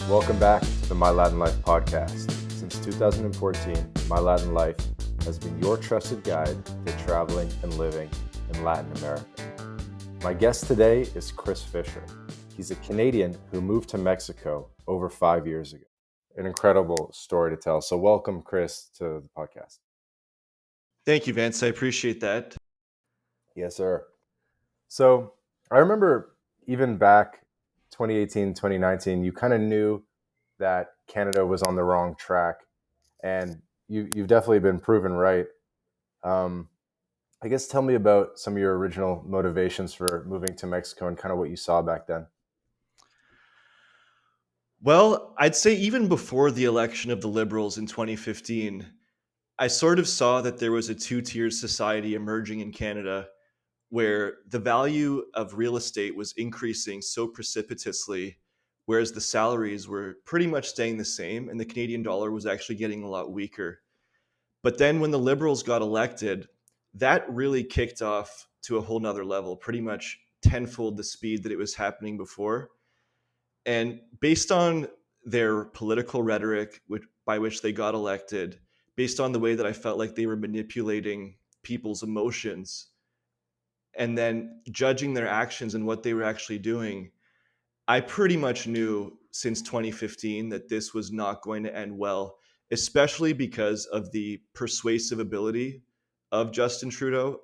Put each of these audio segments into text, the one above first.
Welcome back to the My Latin Life podcast. Since 2014, My Latin Life has been your trusted guide to traveling and living in Latin America. My guest today is Chris Fischer. He's a Canadian who moved to Mexico over 5 years ago. An incredible story to tell. So welcome, Chris, to the podcast. Thank you, Vance. I appreciate that. Yes, sir. So I remember even back 2018, 2019, you kind of knew that Canada was on the wrong track, and you've definitely been proven right. I guess tell me about some of your original motivations for moving to Mexico and kind of what you saw back then. Well, I'd say even before the election of the Liberals in 2015, I sort of saw that there was a two-tier society emerging in Canada where the value of real estate was increasing so precipitously, whereas the salaries were pretty much staying the same and the Canadian dollar was actually getting a lot weaker. But then when the Liberals got elected, that really kicked off to a whole nother level, pretty much tenfold the speed that it was happening before. And based on their political rhetoric, by which they got elected, based on the way that I felt like they were manipulating people's emotions, and then judging their actions and what they were actually doing, I pretty much knew since 2015 that this was not going to end well, especially because of the persuasive ability of Justin Trudeau.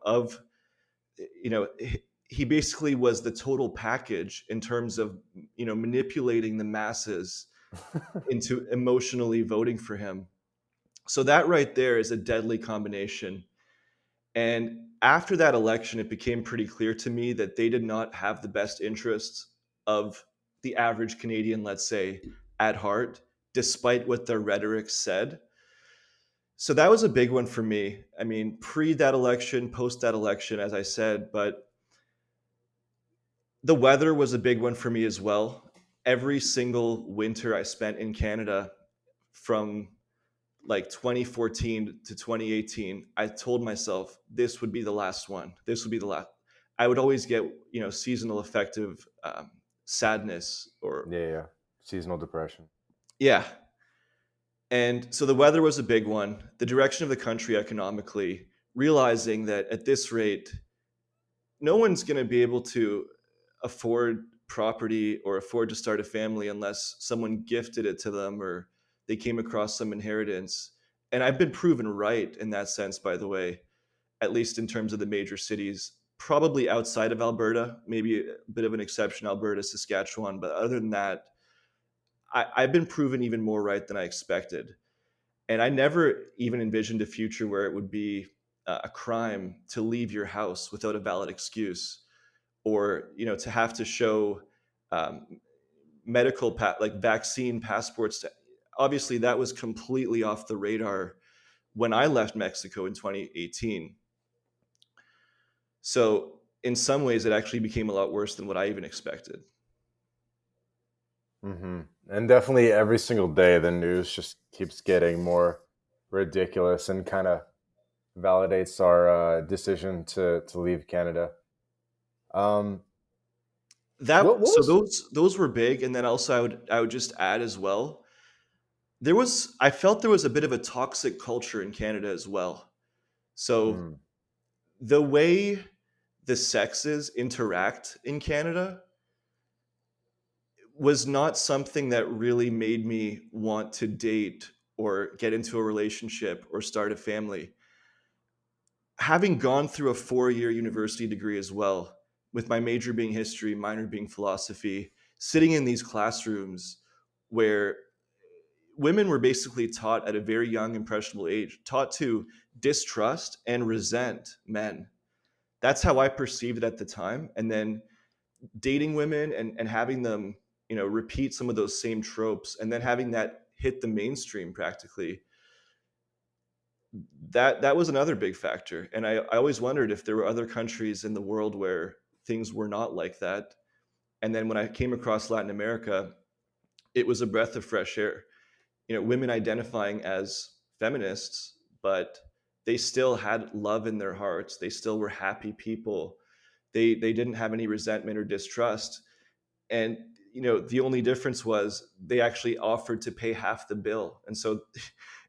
He basically was the total package in terms of manipulating the masses into emotionally voting for him. So that right there is a deadly combination. And after that election, it became pretty clear to me that they did not have the best interests of the average Canadian, let's say, at heart, despite what their rhetoric said. So that was a big one for me. I mean, pre that election, post that election, as I said, but the weather was a big one for me as well. Every single winter I spent in Canada from like 2014 to 2018, I told myself this would be the last one. This would be the last. I would always get, seasonal affective sadness or, Yeah. Seasonal depression. yeah. And so the weather was a big one. The direction of the country economically, realizing that at this rate, no one's going to be able to afford property or afford to start a family unless someone gifted it to them or they came across some inheritance. And I've been proven right in that sense, by the way, at least in terms of the major cities, probably outside of Alberta, maybe a bit of an exception, Alberta, Saskatchewan. But other than that, I've been proven even more right than I expected. And I never even envisioned a future where it would be a crime to leave your house without a valid excuse, or to have to show um, like vaccine passports. Obviously, that was completely off the radar when I left Mexico in 2018. So in some ways, it actually became a lot worse than what I even expected. Mm-hmm. And definitely every single day, the news just keeps getting more ridiculous and kind of validates our decision to leave Canada. Um, what So was? those were big, and then also I would just add as well. I felt there was a bit of a toxic culture in Canada as well. So Mm, the way the sexes interact in Canada was not something that really made me want to date or get into a relationship or start a family. Having gone through a 4-year university degree as well, with my major being history, minor being philosophy, sitting in these classrooms where women were basically taught at a very young, impressionable age, taught to distrust and resent men. That's how I perceived it at the time. And then dating women and having them, repeat some of those same tropes, and then having that hit the mainstream practically, that was another big factor. And I always wondered if there were other countries in the world where things were not like that. And then when I came across Latin America, it was a breath of fresh air. Women identifying as feminists, but they still had love in their hearts. They still were happy people. They didn't have any resentment or distrust. And the only difference was they actually offered to pay half the bill. And so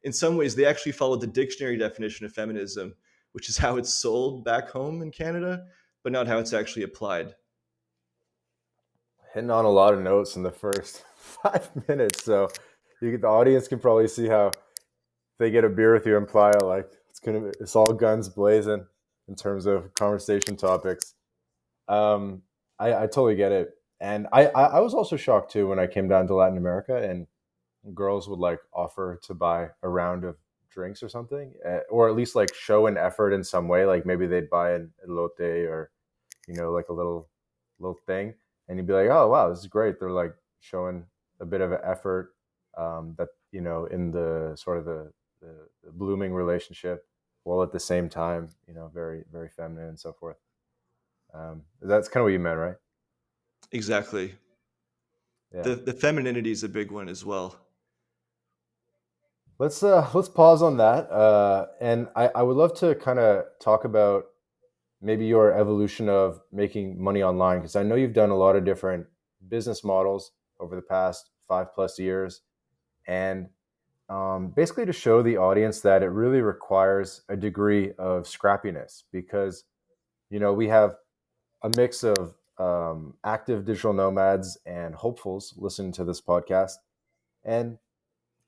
in some ways they actually followed the dictionary definition of feminism, which is how it's sold back home in Canada, but not how it's actually applied. Hitting on a lot of notes in the first 5 minutes. So the audience can probably see how if they get a beer with you in Playa, like it's all guns blazing in terms of conversation topics. Um, I totally get it, and I was also shocked too when I came down to Latin America and girls would like offer to buy a round of drinks or something, or at least like show an effort in some way. Like maybe they'd buy an elote or like a little thing, and you'd be like, oh wow, this is great. They're like showing a bit of an effort, that in the sort of the blooming relationship, while at the same time very very feminine and so forth. That's kind of what you meant, right? Exactly. Yeah. The femininity is a big one as well. Let's pause on that, and I would love to kind of talk about maybe your evolution of making money online, because I know you've done a lot of different business models over the past 5+ years, and basically to show the audience that it really requires a degree of scrappiness, because we have a mix of active digital nomads and hopefuls listening to this podcast, and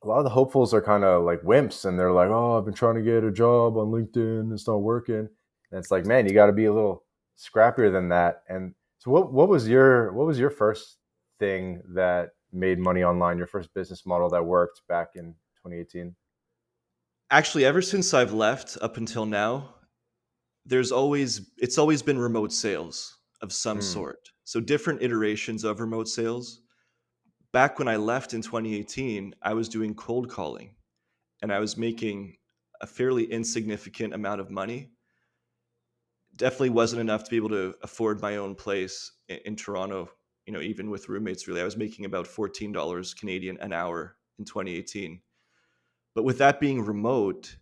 a lot of the hopefuls are kind of like wimps, and they're like, oh, I've been trying to get a job on LinkedIn, it's not working. And it's like, man, you got to be a little scrappier than that. And so what was your first thing that made money online, your first business model that worked back in 2018? Actually, ever since I've left up until now, it's always been remote sales of some Hmm. sort. So different iterations of remote sales. Back when I left in 2018, I was doing cold calling and I was making a fairly insignificant amount of money. Definitely wasn't enough to be able to afford my own place in Toronto, even with roommates, really. I was making about $14 Canadian an hour in 2018. But with that being remote,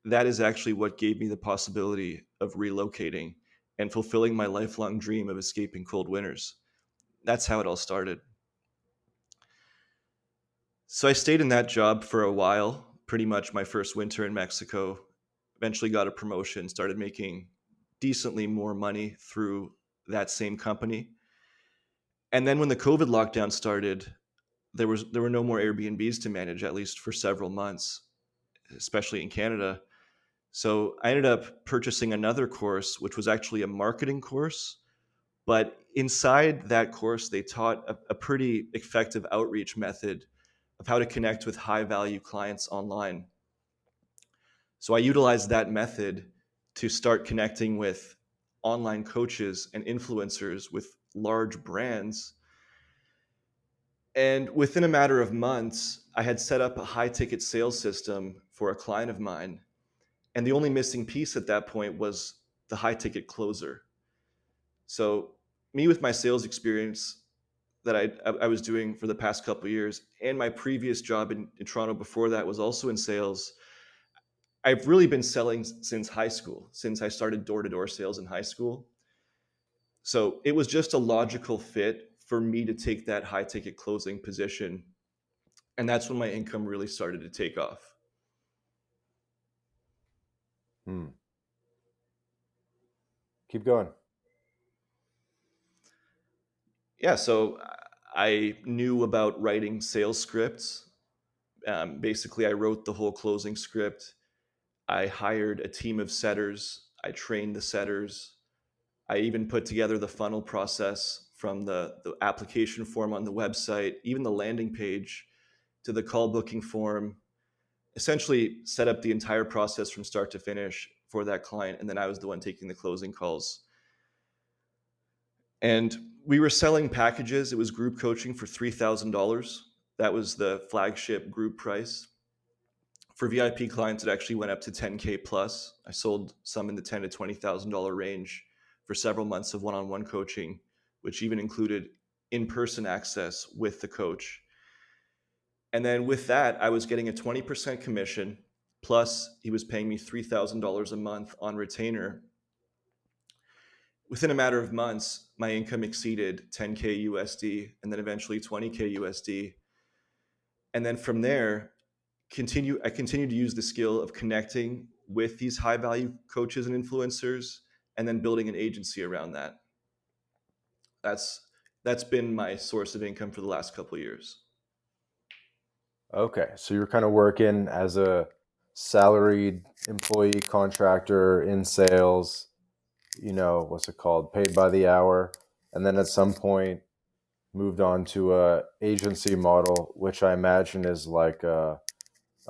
that is actually what gave me the possibility of relocating and fulfilling my lifelong dream of escaping cold winters. That's how it all started. So I stayed in that job for a while, pretty much my first winter in Mexico. Eventually got a promotion, started making decently more money through that same company. And then when the COVID lockdown started, there were no more Airbnbs to manage, at least for several months, especially in Canada. So I ended up purchasing another course, which was actually a marketing course. But inside that course, they taught a pretty effective outreach method of how to connect with high value clients online. So I utilized that method to start connecting with online coaches and influencers with large brands. And within a matter of months, I had set up a high ticket sales system for a client of mine. And the only missing piece at that point was the high ticket closer. So, me with my sales experience that I was doing for the past couple of years, and my previous job in Toronto before that was also in sales. I've really been selling since high school, since I started door to door sales in high school. So it was just a logical fit for me to take that high ticket closing position. And that's when my income really started to take off. Hmm. Keep going. Yeah. So I knew about writing sales scripts. Basically, I wrote the whole closing script. I hired a team of setters. I trained the setters. I even put together the funnel process from the application form on the website, even the landing page to the call booking form, essentially set up the entire process from start to finish for that client. And then I was the one taking the closing calls. And we were selling packages. It was group coaching for $3,000. That was the flagship group price. For VIP clients, it actually went up to 10K plus. I sold some in the $10,000 to $20,000 range for several months of one-on-one coaching, which even included in-person access with the coach. And then with that, I was getting a 20% commission, plus he was paying me $3,000 a month on retainer, within a matter of months, my income exceeded 10K USD and then eventually 20K USD. And then from there, I continue to use the skill of connecting with these high value coaches and influencers and then building an agency around that. That's that's been my source of income for the last couple of years. Okay, so you're kind of working as a salaried employee contractor in sales, what's it called, paid by the hour, and then at some point moved on to a agency model, which I imagine is like a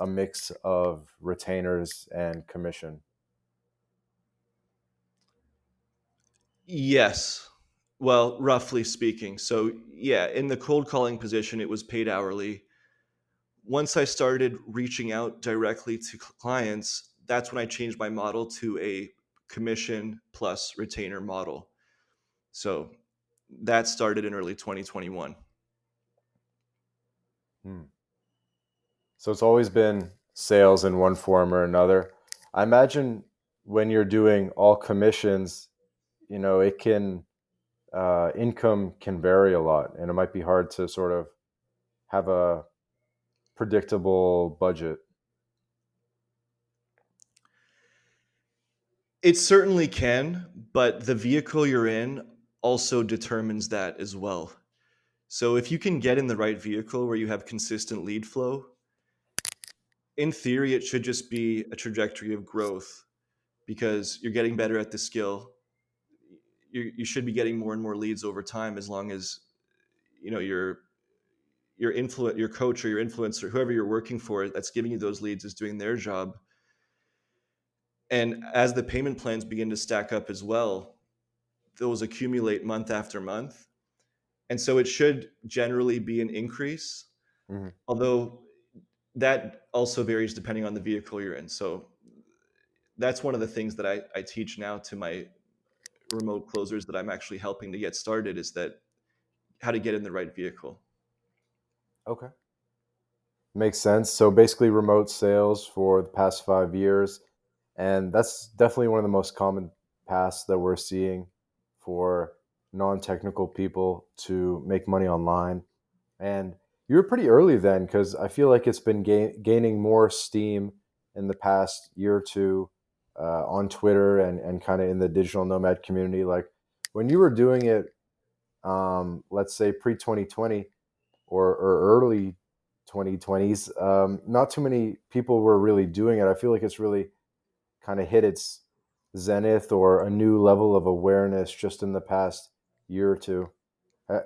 mix of retainers and commission. Yes. Well, roughly speaking. So, yeah, in the cold calling position, it was paid hourly. Once I started reaching out directly to clients, that's when I changed my model to a commission plus retainer model. So, that started in early 2021. Hmm. So it's always been sales in one form or another. I imagine when you're doing all commissions, it can income can vary a lot, and it might be hard to sort of have a predictable budget. It certainly can, but the vehicle you're in also determines that as well. So, if you can get in the right vehicle where you have consistent lead flow, in theory, it should just be a trajectory of growth because you're getting better at the skill. You should be getting more and more leads over time as long as your coach or your influencer, whoever you're working for, that's giving you those leads is doing their job. And as the payment plans begin to stack up as well, those accumulate month after month. And so it should generally be an increase, Hmm. although that also varies depending on the vehicle you're in. So that's one of the things that I teach now to my remote closers that I'm actually helping to get started is that how to get in the right vehicle. Okay. Makes sense. So basically, remote sales for the past 5 years, and that's definitely one of the most common paths that we're seeing for non-technical people to make money online. And you were pretty early then, because I feel like it's been gaining more steam in the past year or two on Twitter and kind of in the digital nomad community. Like when you were doing it, let's say pre 2020 or early 2020s, not too many people were really doing it. I feel like it's really kind of hit its zenith or a new level of awareness just in the past year or two.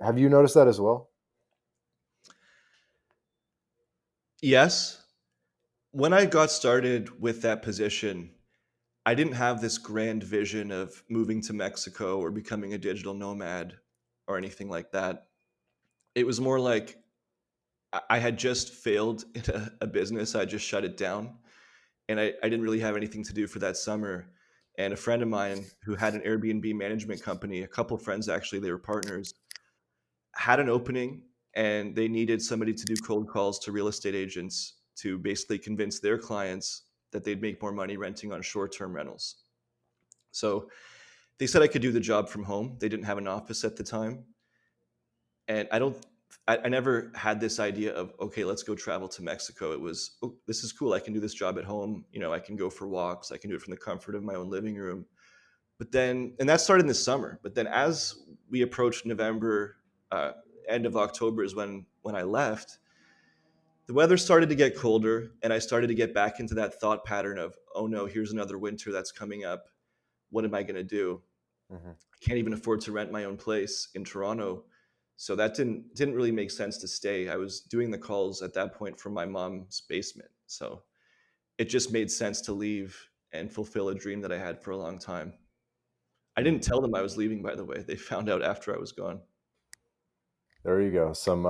Have you noticed that as well? Yes. When I got started with that position, I didn't have this grand vision of moving to Mexico or becoming a digital nomad or anything like that. It was more like I had just failed in a business. I just shut it down. And I didn't really have anything to do for that summer. And a friend of mine who had an Airbnb management company, a couple friends actually, they were partners, had an opening and they needed somebody to do cold calls to real estate agents to basically convince their clients that they'd make more money renting on short term rentals. So they said I could do the job from home. They didn't have an office at the time. And I never had this idea of, okay, let's go travel to Mexico. It was, oh, this is cool. I can do this job at home. I can go for walks. I can do it from the comfort of my own living room. But then, and that started in the summer. But then as we approached November, uh, end of October is when I left. The weather started to get colder, and I started to get back into that thought pattern of, oh no, here's another winter that's coming up. What am I going to do? Hmm. I can't even afford to rent my own place in Toronto. So that didn't really make sense to stay. I was doing the calls at that point from my mom's basement. So it just made sense to leave and fulfill a dream that I had for a long time. I didn't tell them I was leaving, by the way. They found out after I was gone. There you go. Some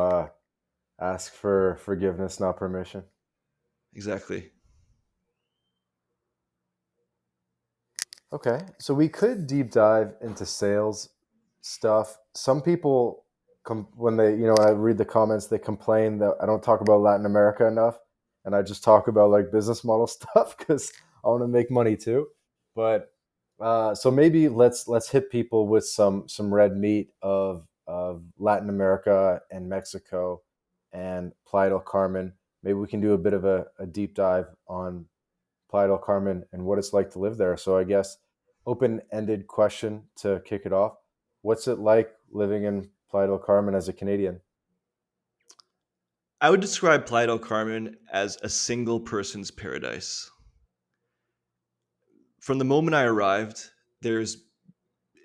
ask for forgiveness, not permission. Exactly. Okay, so we could deep dive into sales stuff. Some people, when I read the comments, they complain that I don't talk about Latin America enough, and I just talk about like business model stuff because I want to make money too. But So maybe let's hit people with some red meat of Latin America and Mexico and Playa del Carmen. Maybe we can do a bit of a deep dive on Playa del Carmen and what it's like to live there. So I guess open-ended question to kick it off. What's it like living in Playa del Carmen as a Canadian? I would describe Playa del Carmen as a single person's paradise. From the moment I arrived, there's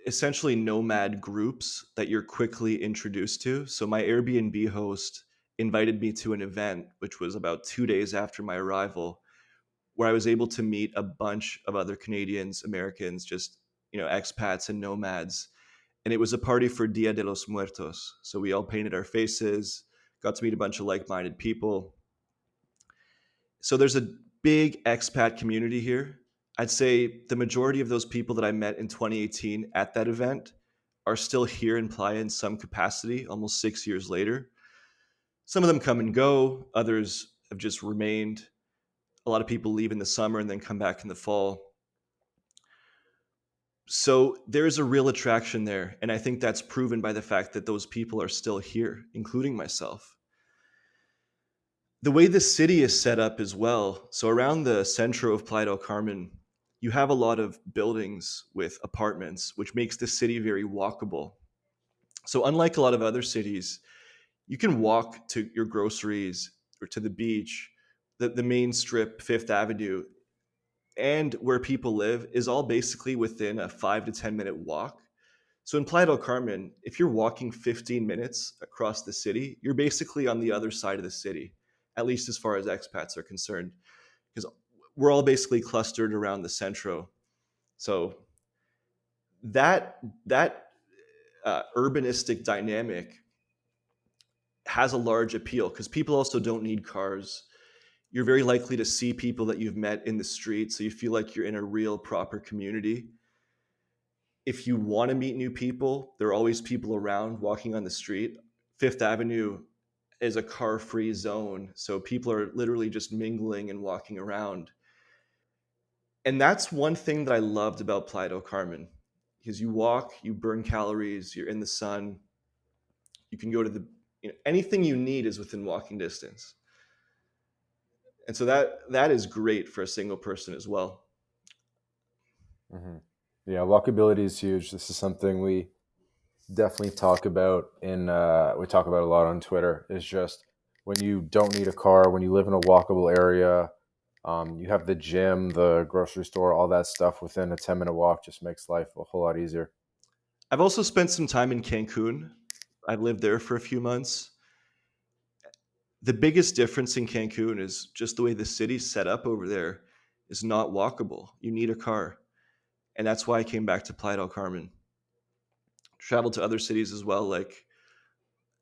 essentially nomad groups that you're quickly introduced to. So my Airbnb host invited me to an event, which was about 2 days after my arrival, where I was able to meet a bunch of other Canadians, Americans, just expats and nomads. And it was a party for Dia de los Muertos. So we all painted our faces, got to meet a bunch of like-minded people. So there's a big expat community here. I'd say the majority of those people that I met in 2018 at that event are still here in Playa in some capacity almost 6 years later. Some of them come and go, others have just remained. A lot of people leave in the summer and then come back in the fall. So there's a real attraction there. And I think that's proven by the fact that those people are still here, including myself. The way the city is set up as well. So around the centro of Playa del Carmen, you have a lot of buildings with apartments, which makes the city very walkable. So unlike a lot of other cities, you can walk to your groceries or to the beach, the main strip, Fifth Avenue, and where people live is all basically within a 5 to 10 minute walk. So in Playa del Carmen, if you're walking 15 minutes across the city, you're basically on the other side of the city, at least as far as expats are concerned, because we're all basically clustered around the centro. So that urbanistic dynamic has a large appeal because people also don't need cars. You're very likely to see people that you've met in the street, so you feel like you're in a real proper community. If you want to meet new people, there are always people around walking on the street. Fifth Avenue is a car-free zone, so people are literally just mingling and walking around. And that's one thing that I loved about Playa del Carmen, because you walk, you burn calories, you're in the sun, you can go to anything you need is within walking distance. And so that is great for a single person as well. Hmm. Yeah, walkability is huge. This is something we definitely talk about we talk about a lot on Twitter. Is just when you don't need a car, when you live in a walkable area, you have the gym, the grocery store, all that stuff within a 10-minute walk just makes life a whole lot easier. I've also spent some time in Cancun. I've lived there for a few months. The biggest difference in Cancun is just the way the city's set up over there is not walkable. You need a car. And that's why I came back to Playa del Carmen. Traveled to other cities as well. Like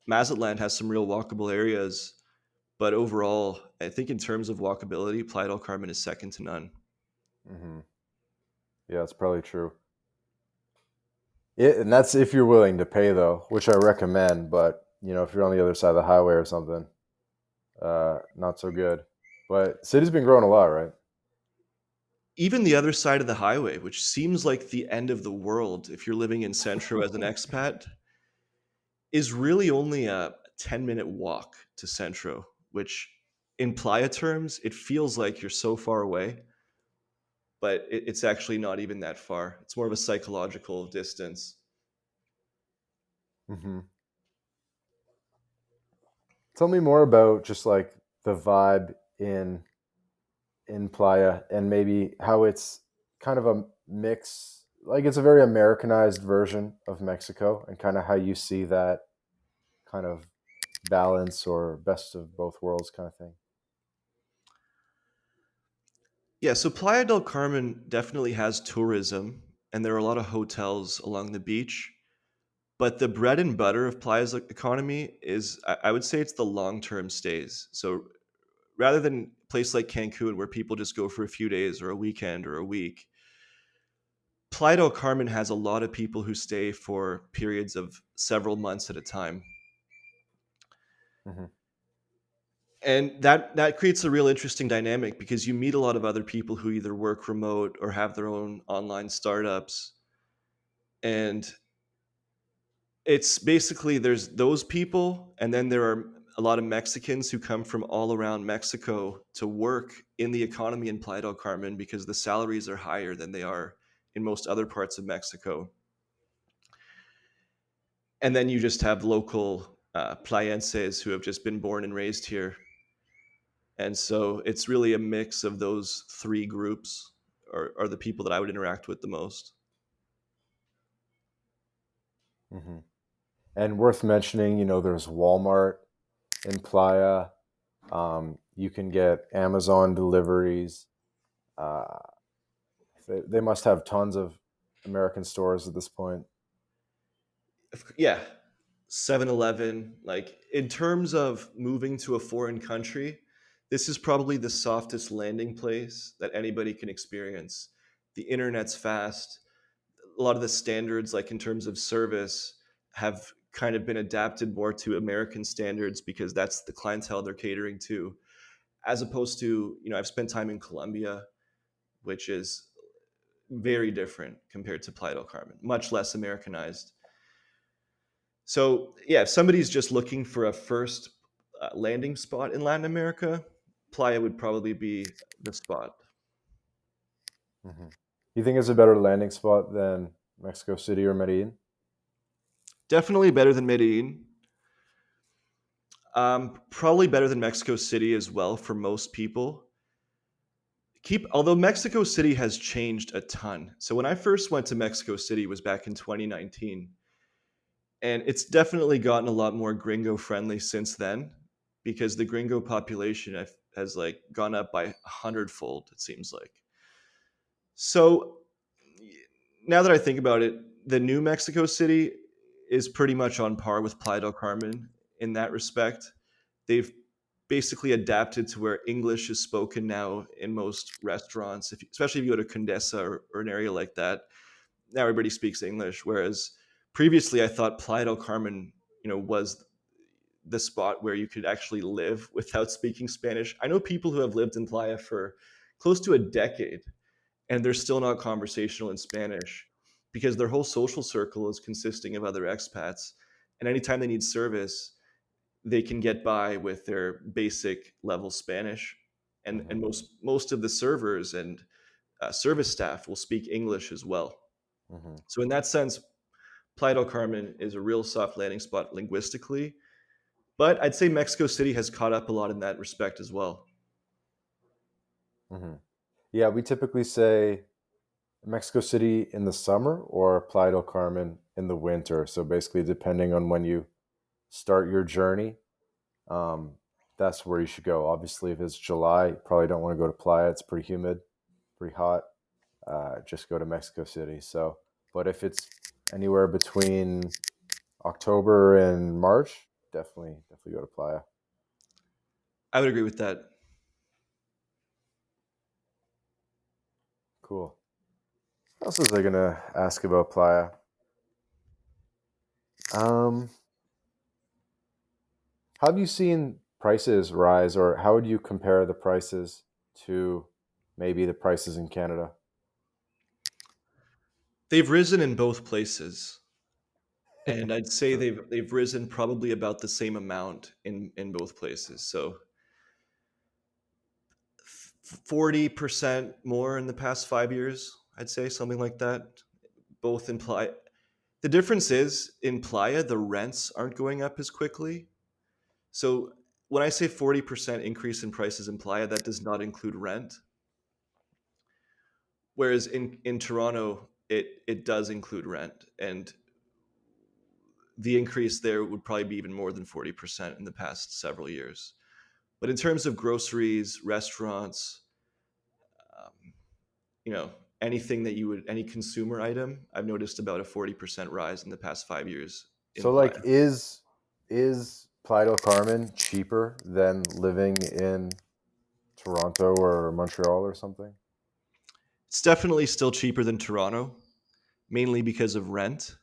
Mazatlan has some real walkable areas, but overall, I think in terms of walkability, Playa del Carmen is second to none. Hmm. Yeah, it's probably true. And that's if you're willing to pay, though, which I recommend. But if you're on the other side of the highway or something, not so good. But city's been growing a lot, right? Even the other side of the highway, which seems like the end of the world if you're living in Centro as an expat, is really only a 10-minute walk to Centro, which in Playa terms, it feels like you're so far away, but it's actually not even that far. It's more of a psychological distance. Hmm. Tell me more about just like the vibe in Playa and maybe how it's kind of a mix, like it's a very Americanized version of Mexico, and kind of how you see that kind of balance or best of both worlds kind of thing. Yeah, so Playa del Carmen definitely has tourism, and there are a lot of hotels along the beach. But the bread and butter of Playa's economy is, I would say, it's the long term stays. So rather than a place like Cancun where people just go for a few days or a weekend or a week, Playa del Carmen has a lot of people who stay for periods of several months at a time. Hmm. And that creates a real interesting dynamic because you meet a lot of other people who either work remote or have their own online startups, and it's basically there's those people, and then there are a lot of Mexicans who come from all around Mexico to work in the economy in Playa del Carmen because the salaries are higher than they are in most other parts of Mexico. And then you just have local playenses who have just been born and raised here. And so it's really a mix of those three groups are the people that I would interact with the most. Hmm. And worth mentioning, there's Walmart in Playa. You can get Amazon deliveries. Uh, they must have tons of American stores at this point. Yeah, 7-Eleven. Like in terms of moving to a foreign country, this is probably the softest landing place that anybody can experience. The internet's fast. A lot of the standards, like in terms of service, have kind of been adapted more to American standards because that's the clientele they're catering to, as opposed to, I've spent time in Colombia, which is very different compared to Playa del Carmen, much less Americanized. So, yeah, if somebody's just looking for a first landing spot in Latin America, Playa would probably be the spot. Hmm. You think it's a better landing spot than Mexico City or Medellin? Definitely better than Medellin. Probably better than Mexico City as well for most people. Although Mexico City has changed a ton. So when I first went to Mexico City was back in 2019, and it's definitely gotten a lot more gringo friendly since then because the gringo population has like gone up by 100-fold, it seems like. So now that I think about it, the new Mexico City is pretty much on par with Playa del Carmen in that respect. They've basically adapted to where English is spoken now in most restaurants, especially if you go to Condesa or an area like that. Now everybody speaks English, whereas previously I thought Playa del Carmen, was the spot where you could actually live without speaking Spanish. I know people who have lived in Playa for close to a decade, and they're still not conversational in Spanish because their whole social circle is consisting of other expats. And anytime they need service, they can get by with their basic level Spanish. And Hmm. most of the servers and service staff will speak English as well. Hmm. So in that sense, Playa del Carmen is a real soft landing spot linguistically, but I'd say Mexico City has caught up a lot in that respect as well. Hmm. Yeah, we typically say Mexico City in the summer or Playa del Carmen in the winter. So basically, depending on when you start your journey, um, that's where you should go. Obviously, if it's July, you probably don't want to go to Playa. It's pretty humid, pretty hot. Just go to Mexico City. So, but if it's anywhere between October and March, definitely go to Playa. I would agree with that. Cool. What else was I gonna ask about Playa? Um, how have you seen prices rise, or how would you compare the prices to maybe the prices in Canada? They've risen in both places, and I'd say So, they've risen probably about the same amount in both places. So 40% more in the past 5 years, I'd say something like that. Both in Playa. The difference is in Playa, the rents aren't going up as quickly. So when I say 40% increase in prices in Playa, that does not include rent. Whereas in Toronto, it does include rent. And the increase there would probably be even more than 40% in the past several years. But in terms of groceries, restaurants, um, you know, anything that any consumer item, I've noticed about a 40% rise in the past 5 years in so like, Playa. is Playa del Carmen cheaper than living in Toronto or Montreal or something? It's definitely still cheaper than Toronto, mainly because of rent,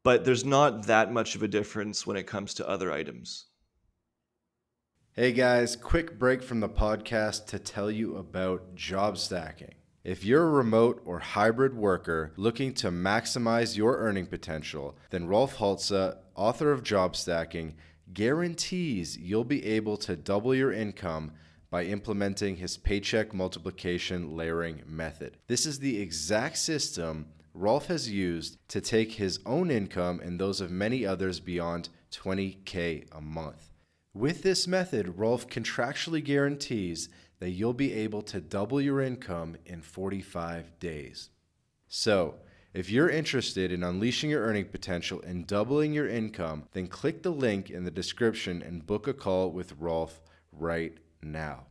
but there's not that much of a difference when it comes to other items. Hey guys, quick break from the podcast to tell you about job stacking. If you're a remote or hybrid worker looking to maximize your earning potential, then Rolf Haltza, author of Job Stacking, guarantees you'll be able to double your income by implementing his paycheck multiplication layering method. This is the exact system Rolf has used to take his own income and those of many others beyond $20K a month. With this method, Rolf contractually guarantees that you'll be able to double your income in 45 days. So, if you're interested in unleashing your earning potential and doubling your income, then click the link in the description and book a call with Rolf right now.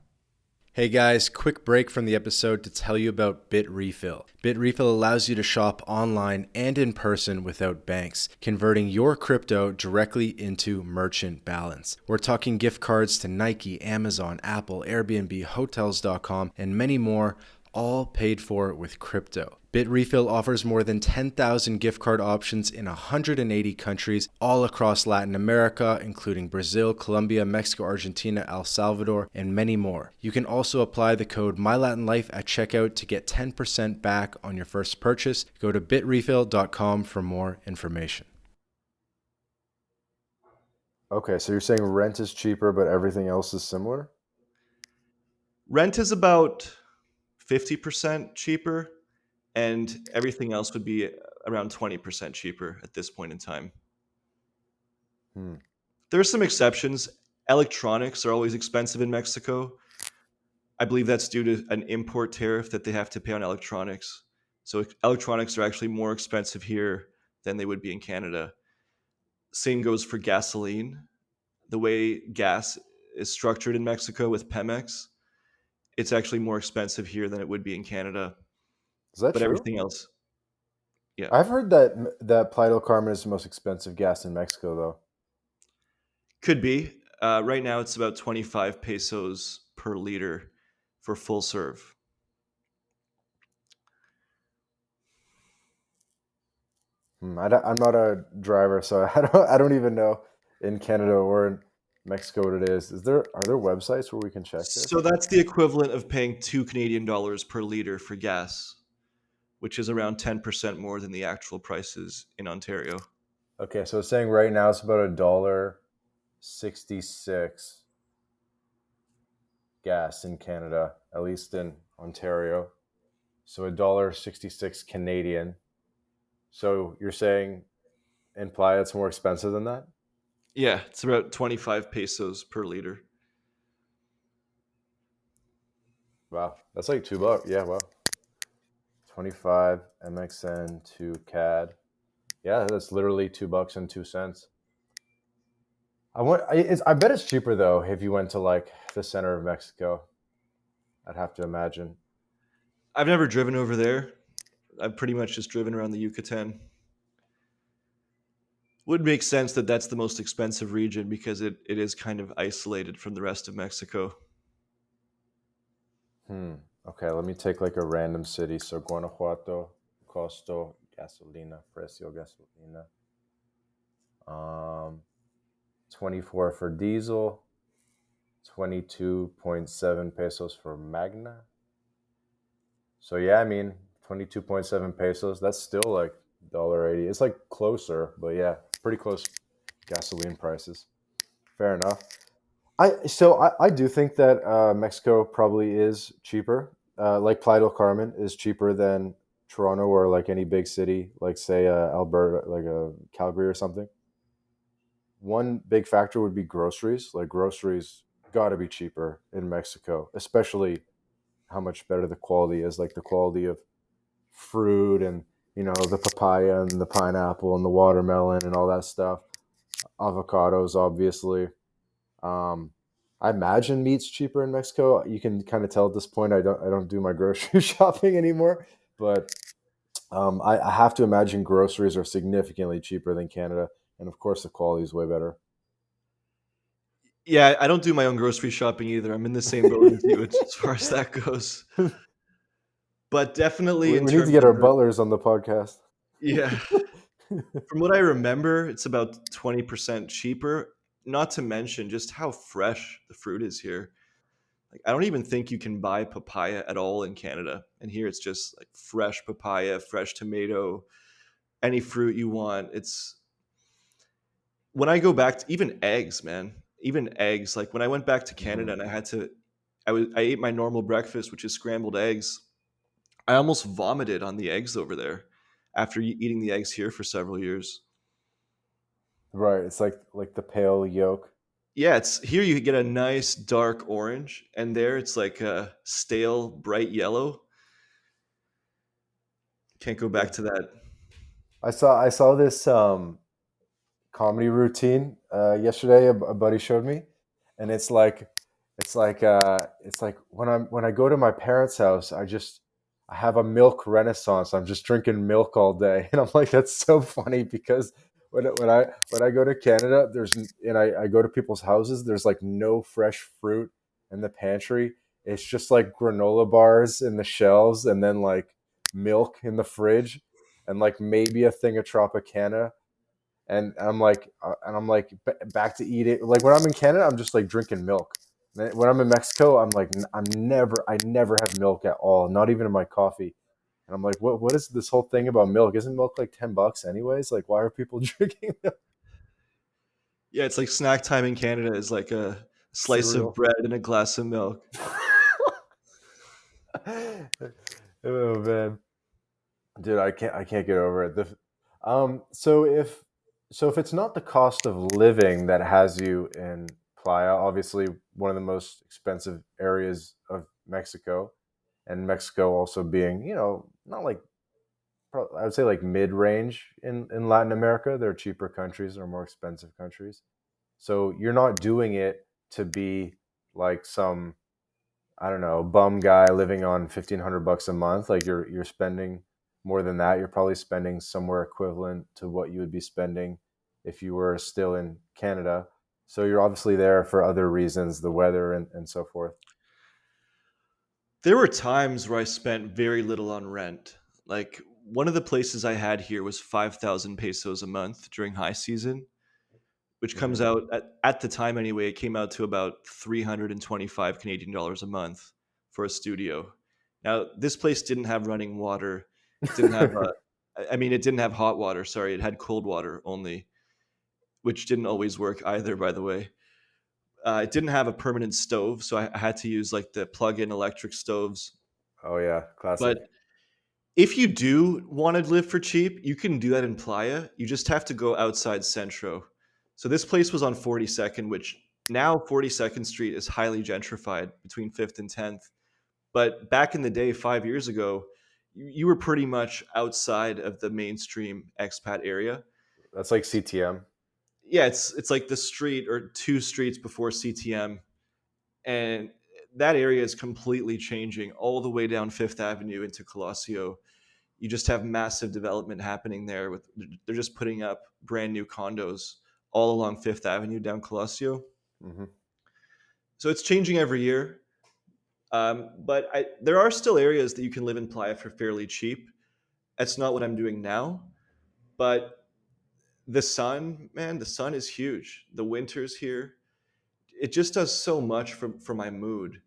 Hey guys, quick break from the episode to tell you about BitRefill. BitRefill allows you to shop online and in person without banks, converting your crypto directly into merchant balance. We're talking gift cards to Nike, Amazon, Apple, Airbnb, Hotels.com, and many more, all paid for with crypto. BitRefill offers more than 10,000 gift card options in 180 countries all across Latin America, including Brazil, Colombia, Mexico, Argentina, El Salvador, and many more. You can also apply the code MyLatinLife at checkout to get 10% back on your first purchase. Go to bitrefill.com for more information. Okay, so you're saying rent is cheaper, but everything else is similar? Rent is about 50% cheaper, and everything else would be around 20% cheaper at this point in time. Hmm. There are some exceptions. Electronics are always expensive in Mexico. I believe that's due to an import tariff that they have to pay on electronics. So electronics are actually more expensive here than they would be in Canada. Same goes for gasoline. The way gas is structured in Mexico with Pemex, it's actually more expensive here than it would be in Canada. Is that But true? everything else, yeah, I've heard that Playa del Carmen is the most expensive gas in Mexico, though. could be. Right now, it's about 25 pesos per liter for full serve. I'm not a driver, so I don't even know in Canada or in Mexico what it is. Are there websites where we can check So this? that's the equivalent of paying $2 Canadian per liter for gas, which is around 10% more than the actual prices in Ontario. Okay, so it's saying right now it's about $1.66 gas in Canada, at least in Ontario. So $1.66 Canadian. So you're saying in Playa it's more expensive than that? Yeah, it's about 25 pesos per liter. Wow, that's like $2. Yeah, wow. 25 MXN to CAD. Yeah, that's literally $2.02. I bet it's cheaper though if you went to like the center of Mexico. I'd have to imagine. I've never driven over there. I've pretty much just driven around the Yucatan. Would make sense that that's the most expensive region because it is kind of isolated from the rest of Mexico. Hmm. Okay, let me take like a random city. So Guanajuato, costo gasolina, precio gasolina. 24 for diesel, 22.7 pesos for Magna. So yeah, I mean 22.7 pesos. That's still like $1.80. It's like closer, but yeah, pretty close gasoline prices. Fair enough. I do think that Mexico probably is cheaper. Like Playa del Carmen is cheaper than Toronto or like any big city, like say Alberta, like Calgary or something. One big factor would be groceries. Like groceries got to be cheaper in Mexico, especially how much better the quality is. Like the quality of fruit and the papaya and the pineapple and the watermelon and all that stuff. Avocados, obviously. Um, I imagine meat's cheaper in Mexico. You can kind of tell at this point. I don't do my grocery shopping anymore, but I have to imagine groceries are significantly cheaper than Canada, and of course the quality is way better. Yeah, I don't do my own grocery shopping either. I'm in the same boat as you as far as that goes. But definitely in We need to terms get of our the butlers on the podcast. yeah, from what I remember, it's about 20% cheaper. not to mention just how fresh the fruit is here. Like I don't even think you can buy papaya at all in Canada. And here it's just like fresh papaya, fresh tomato, any fruit you want. It's when I go back to even eggs, man. Even eggs. Like when I went back to Canada Mhm. and I ate my normal breakfast, which is scrambled eggs. I almost vomited on the eggs over there after eating the eggs here for several years. Right. It's like the pale yolk. Yeah, it's here you get a nice dark orange, and there it's like a stale bright yellow. Can't go Yeah. back to that. I saw this comedy routine yesterday. A buddy showed me, and it's like when I go to my parents' house, I have a milk renaissance. I'm just drinking milk all day, and I'm like, that's so funny because when I go to Canada, I go to people's houses. There's like no fresh fruit in the pantry. It's just like granola bars in the shelves, and then like milk in the fridge, and like maybe a thing of Tropicana, and I'm like back to eating. Like when I'm in Canada, I'm just like drinking milk. When I'm in Mexico, I'm like I never have milk at all, not even in my coffee. And I'm like, what is this whole thing about milk? Isn't milk like $10 anyways? Like, why are people drinking milk? Yeah, it's like snack time in Canada is like a slice of Cereal? bread and a glass of milk. Oh man, dude, I can't get over it. So if it's not the cost of living that has you in Playa, obviously one of the most expensive areas of Mexico, and Mexico also being, not like, I would say like mid-range in Latin America. There are cheaper countries, there are more expensive countries. So you're not doing it to be like some, I don't know, bum guy living on $1,500 a month. Like you're spending more than that. You're probably spending somewhere equivalent to what you would be spending if you were still in Canada. So you're obviously there for other reasons, the weather and so forth. There were times where I spent very little on rent. Like one of the places I had here was 5,000 pesos a month during high season, which comes Hmm. out at the time anyway, it came out to about 325 Canadian dollars a month for a studio. Now, this place didn't have running water. It didn't have I mean, it didn't have hot water, sorry, it had cold water only, which didn't always work either, by the way. It didn't have a permanent stove, so I had to use like the plug-in electric stoves. Oh yeah, classic. But if you do want to live for cheap, you can do that in Playa. You just have to go outside Centro. So this place was on 42nd, which now 42nd Street is highly gentrified between 5th and 10th. But back in the day, 5 years ago, you were pretty much outside of the mainstream expat area. That's like CTM. Yeah, it's like the street or two streets before CTM, and that area is completely changing all the way down Fifth Avenue into Colosio. You just have massive development happening there. With they're just putting up brand new condos all along Fifth Avenue down Colosio. Hmm. So it's changing every year. But there are still areas that you can live in Playa for fairly cheap. That's not what I'm doing now. But the sun, man, the sun is huge. The winters here, it just does so much for my mood.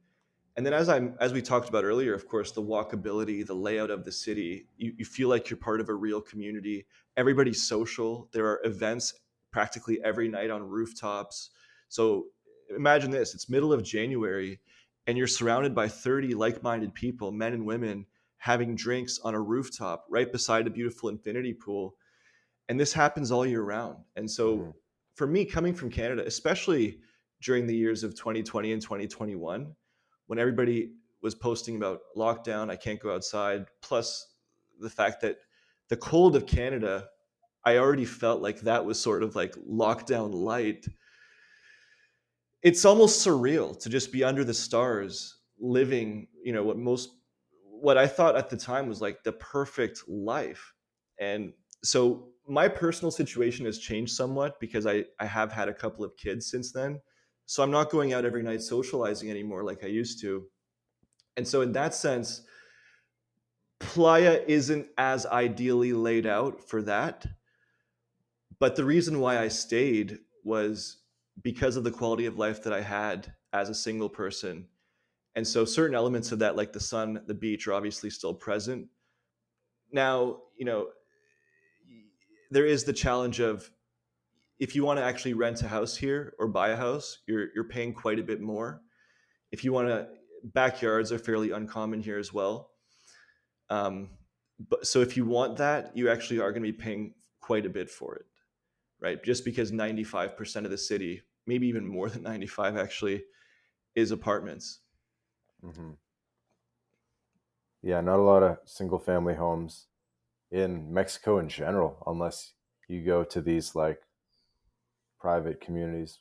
And then as we talked about earlier, of course, the walkability, the layout of the city, you feel like you're part of a real community. Everybody's social. There are events practically every night on rooftops. So imagine this, it's middle of January and you're surrounded by 30 like-minded people, men and women, having drinks on a rooftop right beside a beautiful infinity pool, and this happens all year round. And Hmm. so for me, coming from Canada, especially during the years of 2020 and 2021, when everybody was posting about lockdown, I can't go outside, plus the fact that the cold of Canada, I already felt like that was sort of like lockdown light. It's almost surreal to just be under the stars living, what I thought at the time was like the perfect life. And so my personal situation has changed somewhat because I have had a couple of kids since then. So I'm not going out every night socializing anymore like I used to. And so in that sense, Playa isn't as ideally laid out for that. But the reason why I stayed was because of the quality of life that I had as a single person. And so certain elements of that, like the sun, the beach, are obviously still present. Now, there is the challenge of, if you want to actually rent a house here or buy a house, you're paying quite a bit more. If you want to, backyards are fairly uncommon here as well. Um, but so if you want that, you actually are going to be paying quite a bit for it, right? Just because 95% of the city, maybe even more than 95 actually, is apartments. Hmm. Yeah, not a lot of single family homes in Mexico in general, unless you go to these like private communities.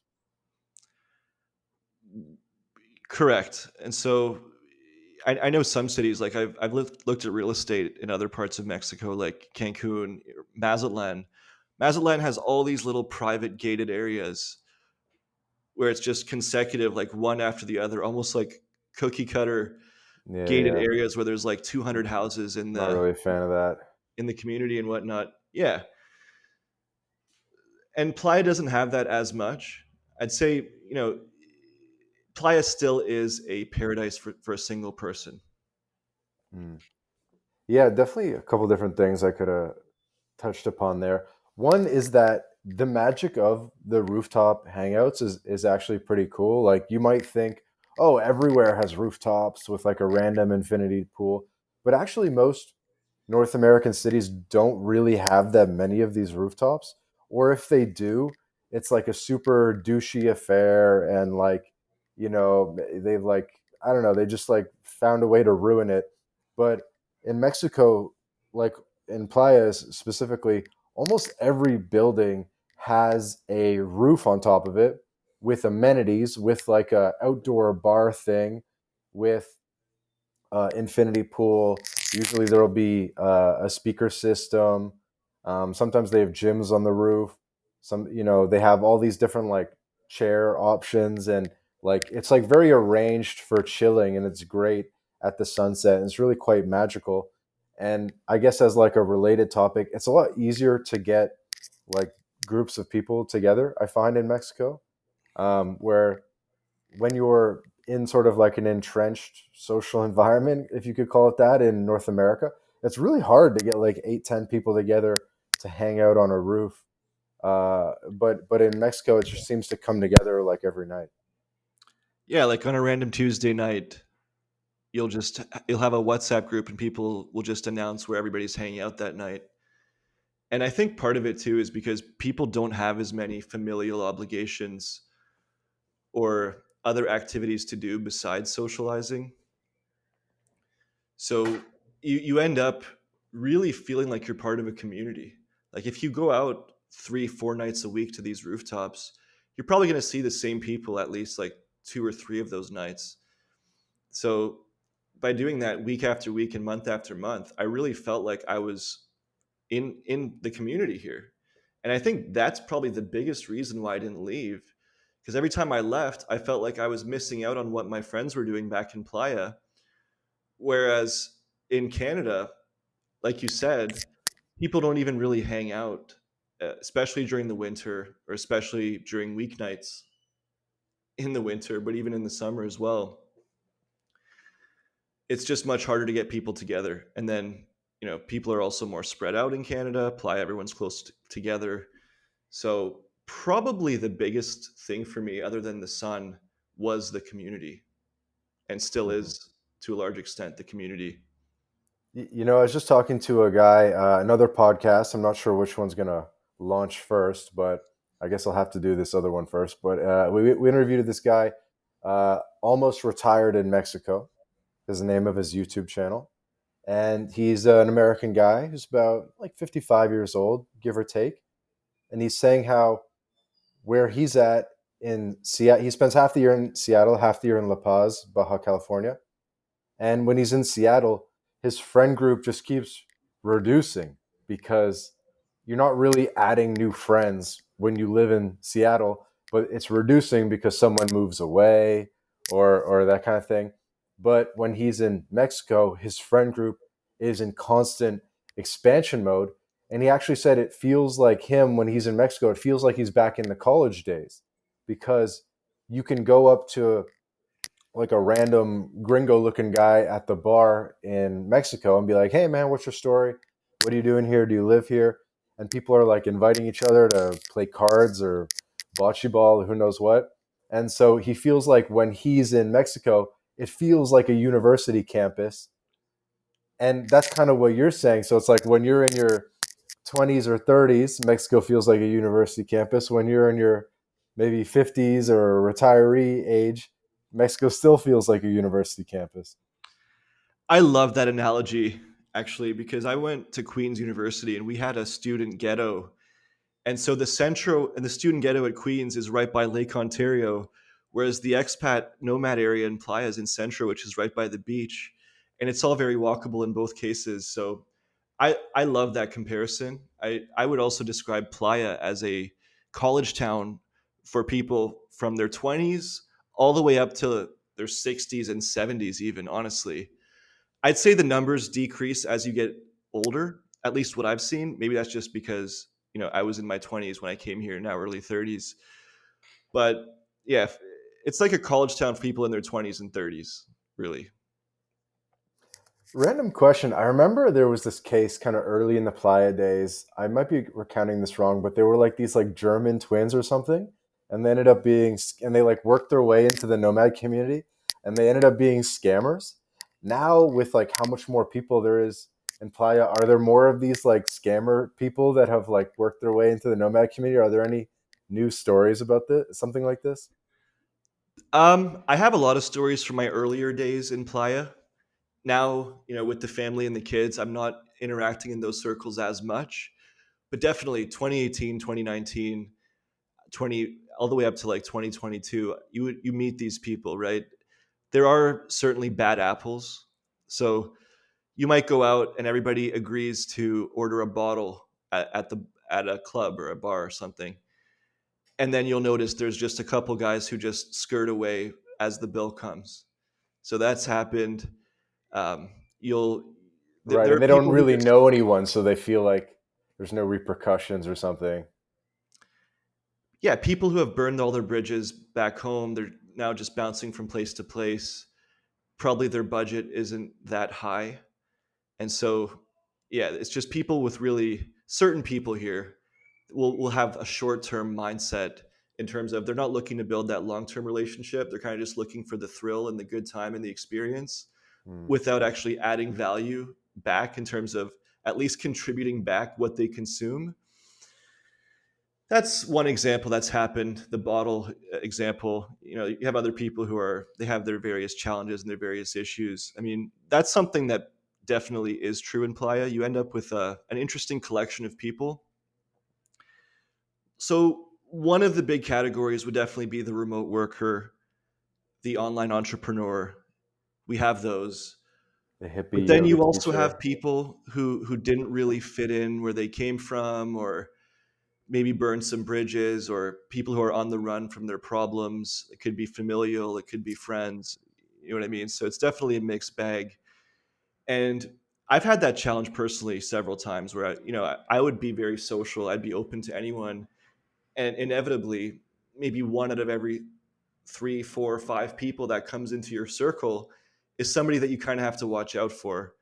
Correct. And so I know some cities, like I've looked at real estate in other parts of Mexico, like Cancun, Mazatlan. Mazatlan has all these little private gated areas where it's just consecutive, like one after the other, almost like cookie cutter Yeah, gated yeah. areas where there's like 200 houses in Not the really a fan of that. community and whatnot. Yeah, and Playa doesn't have that as much. I'd say, Playa still is a paradise for a single person. Mm. Yeah, definitely a couple different things I could have touched upon there. One is that the magic of the rooftop hangouts is actually pretty cool. Like you might think, oh, everywhere has rooftops with like a random infinity pool, but actually most North American cities don't really have that many of these rooftops. Or if they do, it's like a super douchey affair and like, they've like, I don't know, they just like found a way to ruin it. But in Mexico, like in Playas specifically, almost every building has a roof on top of it with amenities, with like a outdoor bar thing, with infinity pool. Usually there will be a speaker system. Sometimes they have gyms on the roof. They have all these different like chair options, and like it's like very arranged for chilling, and it's great at the sunset, and it's really quite magical. And I guess as like a related topic, it's a lot easier to get like groups of people together, I find, in Mexico, where when you're in sort of like an entrenched social environment, if you could call it that, in North America, it's really hard to get like 8, 10 people together to hang out on a roof. But in Mexico, it just seems to come together like every night. Yeah, like on a random Tuesday night, you'll have a WhatsApp group and people will just announce where everybody's hanging out that night. And I think part of it too is because people don't have as many familial obligations or other activities to do besides socializing. So you end up really feeling like you're part of a community. Like if you go out 3, 4 nights a week to these rooftops, you're probably going to see the same people at least like 2 or 3 of those nights. So by doing that week after week and month after month, I really felt like I was in the community here. And I think that's probably the biggest reason why I didn't leave. Because every time I left, I felt like I was missing out on what my friends were doing back in Playa. Whereas in Canada, like you said, people don't even really hang out, especially during the winter or especially during weeknights in the winter, but even in the summer as well. It's just much harder to get people together. And then, people are also more spread out in Canada, Playa, everyone's close together. So probably the biggest thing for me, other than the sun, was the community, and still Hmm. is to a large extent the community. I was just talking to a guy, another podcast. I'm not sure which one's gonna launch first, but I guess I'll have to do this other one first. But we interviewed this guy, almost retired in Mexico, is the name of his YouTube channel. And he's an American guy who's about like 55 years old, give or take. And he's saying how where he's at in Seattle, he spends half the year in Seattle, half the year in La Paz, Baja California. And when he's in Seattle, his friend group just keeps reducing because you're not really adding new friends when you live in Seattle, but it's reducing because someone moves away or that kind of thing. But when he's in Mexico, his friend group is in constant expansion mode. And he actually said it feels like him when he's in Mexico, it feels like he's back in the college days. because you can go up to like a random gringo looking guy at the bar in Mexico and be like, "Hey man, what's your story? What are you doing here? Do you live here?" And people are like inviting each other to play cards or bocce ball or who knows what. And so he feels like when he's in Mexico, it feels like a university campus. And that's kind of what you're saying. So it's like when you're in your 20s or 30s, Mexico feels like a university campus. When you're in your maybe 50s or retiree age, Mexico still feels like a university campus. I love that analogy actually because I went to Queen's University and we had a student ghetto. And so the centro and the student ghetto at Queens is right by Lake Ontario, whereas the expat nomad area in Playa is in Centro, which is right by the beach. And it's all very walkable in both cases. So I love that comparison. I would also describe Playa as a college town for people from their 20s all the way up to their 60s and 70s, even, honestly. I'd say the numbers decrease as you get older, at least what I've seen. Maybe that's just because, I was in my 20s when I came here, now early 30s. But yeah, it's like a college town for people in their 20s and 30s, really. Random question. I remember there was this case kind of early in the Playa days. I might be recounting this wrong, but they were like these like German twins or something, and they ended up being and they like worked their way into the nomad community, and they ended up being scammers. Now with like how much more people there is in Playa, are there more of these like scammer people that have like worked their way into the nomad community? Are there any new stories about this? Something like this? I have a lot of stories from my earlier days in Playa. Now, with the family and the kids, I'm not interacting in those circles as much. But definitely 2018, 2019, 20 all the way up to like 2022, you meet these people, right? There are certainly bad apples. So you might go out and everybody agrees to order a bottle at a club or a bar or something. And then you'll notice there's just a couple guys who just skirt away as the bill comes. So that's happened. Um, you'll Right, there and are they don't people who really just know anyone, so they feel like there's no repercussions or something. yeah, people who have burned all their bridges back home, they're now just bouncing from place to place. Probably their budget isn't that high. And so, yeah, it's just people with really certain people here will have a short term mindset in terms of they're not looking to build that long term relationship. They're kind of just looking for the thrill and the good time and the experience Hmm. without actually adding value back in terms of at least contributing back what they consume. That's one example that's happened. The bottle example, you have other people who they have their various challenges and their various issues. I mean, that's something that definitely is true in Playa. You end up with an interesting collection of people. So one of the big categories would definitely be the remote worker, the online entrepreneur. We have those. The But hippie then yoga you also have teacher. people who didn't really fit in where they came from, or maybe burn some bridges, or people who are on the run from their problems. It could be familial, it could be friends. You know what I mean? So it's definitely a mixed bag. And I've had that challenge personally several times where I would be very social. I'd be open to anyone. And inevitably, maybe one out of every three, four, five people that comes into your circle is somebody that you kind of have to watch out for,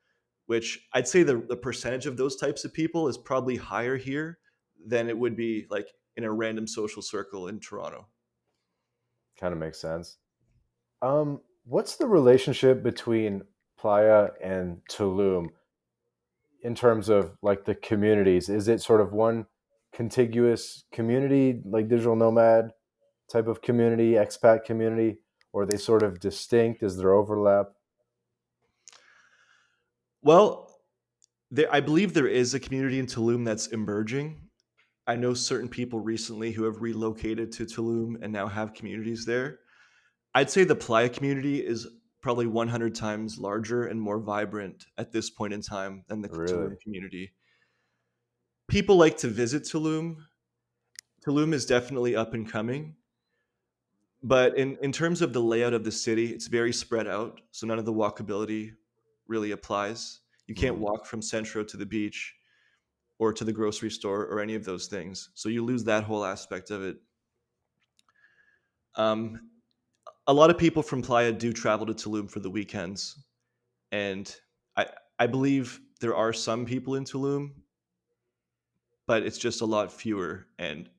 which I'd say the percentage of those types of people is probably higher here than it would be like in a random social circle in Toronto. Kind of makes sense. What's the relationship between Playa and Tulum in terms of like the communities? Is it sort of one contiguous community, like digital nomad type of community, expat community, or are they sort of distinct? Is there overlap? Well, I believe there is a community in Tulum that's emerging. I know certain people recently who have relocated to Tulum and now have communities there. I'd say the Playa community is probably 100 times larger and more vibrant at this point in time than the Really? Tulum community. People like to visit Tulum. Tulum is definitely up and coming, but in terms of the layout of the city, it's very spread out, so none of the walkability really applies. You can't Hmm. walk from Centro to the beach or to the grocery store or any of those things, so you lose that whole aspect of it. Um, a lot of people from Playa do travel to Tulum for the weekends, and I I believe there are some people in Tulum, but it's just a lot fewer, and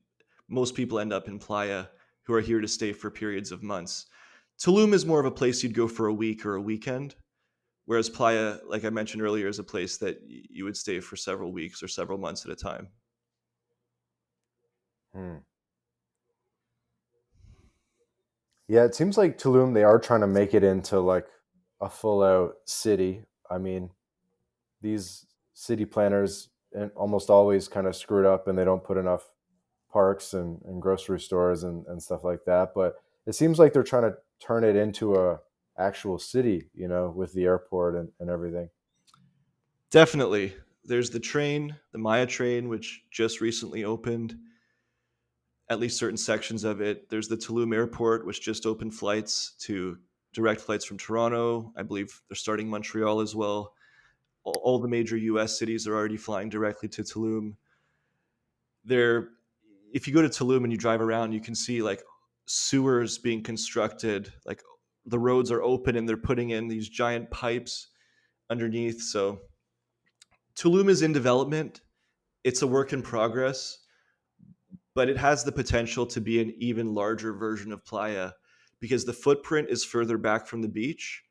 most people end up in Playa who are here to stay for periods of months. Tulum is more of a place you'd go for a week or a weekend, whereas Playa, like I mentioned earlier, is a place that you would stay for several weeks or several months at a time. Hmm. Yeah, it seems like Tulum, they are trying to make it into like a full out city. I mean, these city planners almost always kind of screwed up and they don't put enough parks and grocery stores and stuff like that. But it seems like they're trying to turn it into a actual city, with the airport and everything. Definitely. There's the train, the Maya train, which just recently opened, at least certain sections of it. There's the Tulum airport, which just opened flights to direct flights from Toronto. I believe they're starting Montreal as well. All the major US cities are already flying directly to Tulum. There, if you go to Tulum and you drive around, you can see like sewers being constructed. Like the roads are open and they're putting in these giant pipes underneath. So Tulum is in development. It's a work in progress, but it has the potential to be an even larger version of Playa because the footprint is further back from the beach.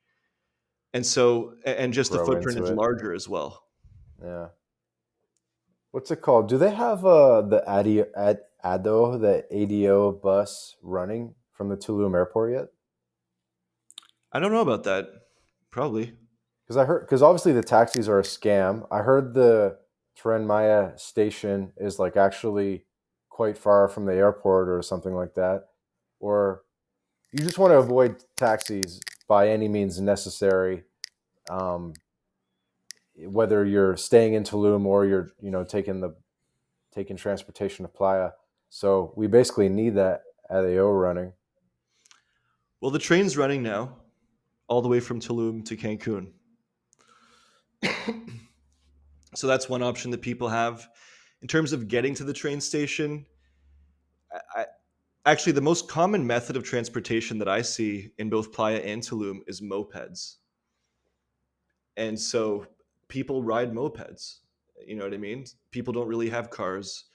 And just the Grow footprint into is it. larger as well. Yeah. What's it called? Do they have the ADO, the ADO bus running from the Tulum airport yet? I don't know about that. Probably. Because obviously the taxis are a scam. I heard the Tren Maya station is like actually quite far from the airport or something like that. Or you just want to avoid taxis by any means necessary, um, whether you're staying in Tulum or you're taking transportation to Playa. So we basically need that ADO running. Well, the train's running now, all the way from Tulum to Cancun. So that's one option that people have. In terms of getting to the train station, I, actually, the most common method of transportation that I see in both Playa and Tulum is mopeds. And so people ride mopeds. You know what I mean? People don't really have cars,